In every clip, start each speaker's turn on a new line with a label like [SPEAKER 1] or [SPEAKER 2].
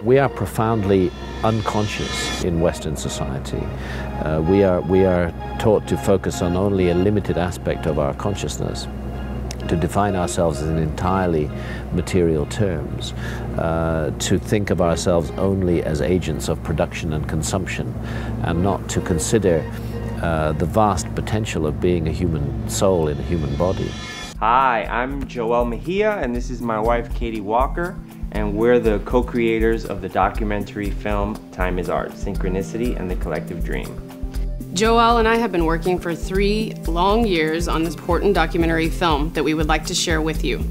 [SPEAKER 1] We are profoundly unconscious in Western society. We are taught to focus on only a limited aspect of our consciousness, to define ourselves in entirely material terms, to think of ourselves only as agents of production and consumption, and not to consider the vast potential of being a human soul in a human body.
[SPEAKER 2] Hi, I'm Joel Mejia, and this is my wife Katie Walker, and we're the co-creators of the documentary film Time is Art, Synchronicity and the Collective Dream.
[SPEAKER 3] Joel and I have been working for 3 long years on this important documentary film that we would like to share with you.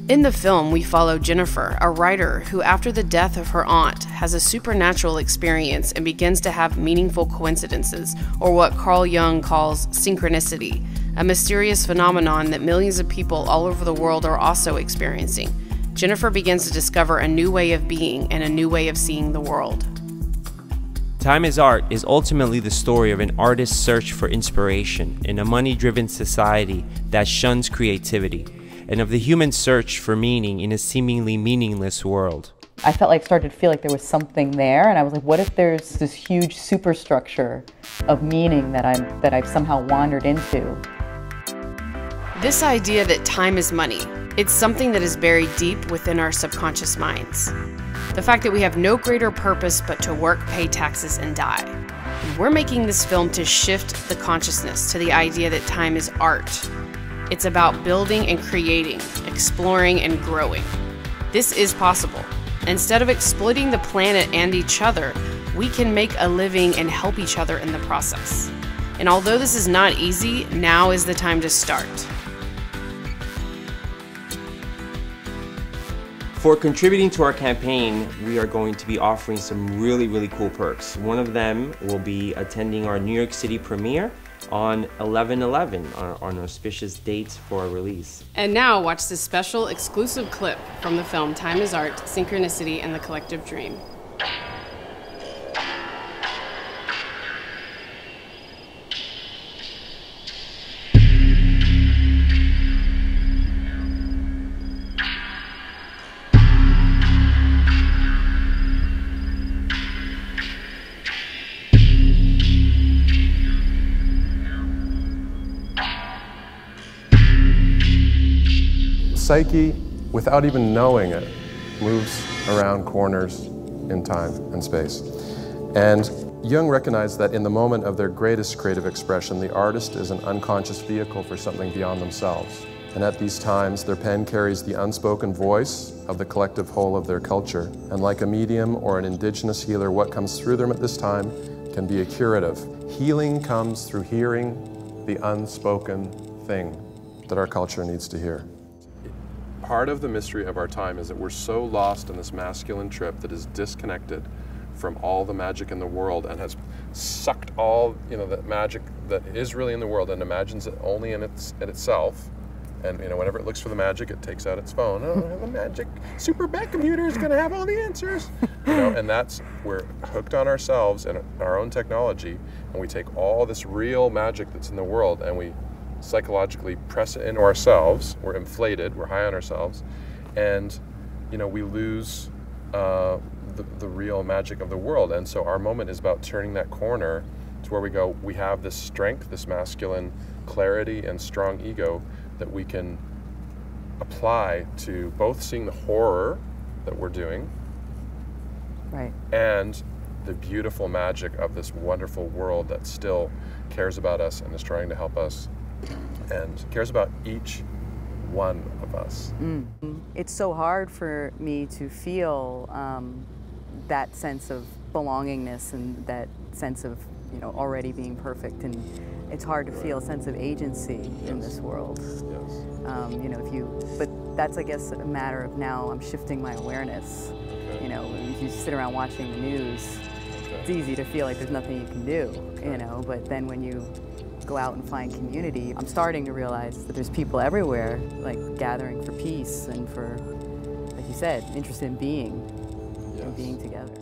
[SPEAKER 3] In the film, we follow Jennifer, a writer who, after the death of her aunt, has a supernatural experience and begins to have meaningful coincidences, or what Carl Jung calls synchronicity, a mysterious phenomenon that millions of people all over the world are also experiencing. Jennifer begins to discover a new way of being and a new way of seeing the world.
[SPEAKER 2] Time is Art is ultimately the story of an artist's search for inspiration in a money-driven society that shuns creativity, and of the human search for meaning in a seemingly meaningless world.
[SPEAKER 4] I felt like started to feel like there was something there, and I was like, what if there's this huge superstructure of meaning that I've somehow wandered into?
[SPEAKER 3] This idea that time is money, it's something that is buried deep within our subconscious minds. The fact that we have no greater purpose but to work, pay taxes, and die. And we're making this film to shift the consciousness to the idea that time is art. It's about building and creating, exploring and growing. This is possible. Instead of exploiting the planet and each other, we can make a living and help each other in the process. And although this is not easy, now is the time to start.
[SPEAKER 2] For contributing to our campaign, we are going to be offering some really cool perks. One of them will be attending our New York City premiere on 11/11, on auspicious dates for our release.
[SPEAKER 3] And now watch this special exclusive clip from the film Time is Art, Synchronicity and the Collective Dream.
[SPEAKER 5] Psyche, without even knowing it, moves around corners in time and space. And Jung recognized that in the moment of their greatest creative expression, the artist is an unconscious vehicle for something beyond themselves. And at these times, their pen carries the unspoken voice of the collective whole of their culture. And like a medium or an indigenous healer, what comes through them at this time can be a curative. Healing comes through hearing the unspoken thing that our culture needs to hear. Part of the mystery of our time is that we're so lost in this masculine trip that is disconnected from all the magic in the world and has sucked all, that magic that is really in the world and imagines it only in itself. And whenever it looks for the magic, it takes out its phone. Oh, the magic super bat computer is going to have all the answers. And we're hooked on ourselves and our own technology, and we take all this real magic that's in the world and we psychologically press it into ourselves. We're inflated, we're high on ourselves, and we lose the real magic of the world. And so our moment is about turning that corner to where we go, we have this strength, this masculine clarity and strong ego that we can apply to both seeing the horror that we're doing,
[SPEAKER 4] right,
[SPEAKER 5] and the beautiful magic of this wonderful world that still cares about us and is trying to help us and cares about each one of us.
[SPEAKER 4] It's so hard for me to feel that sense of belongingness and that sense of already being perfect, and it's hard to feel a sense of agency in this world. But that's, I guess, a matter of now I'm shifting my awareness. If you sit around watching the news, it's easy to feel like there's nothing you can do, but then when you go out and find community, I'm starting to realize that there's people everywhere, like gathering for peace and for, like you said, interested in being and being together.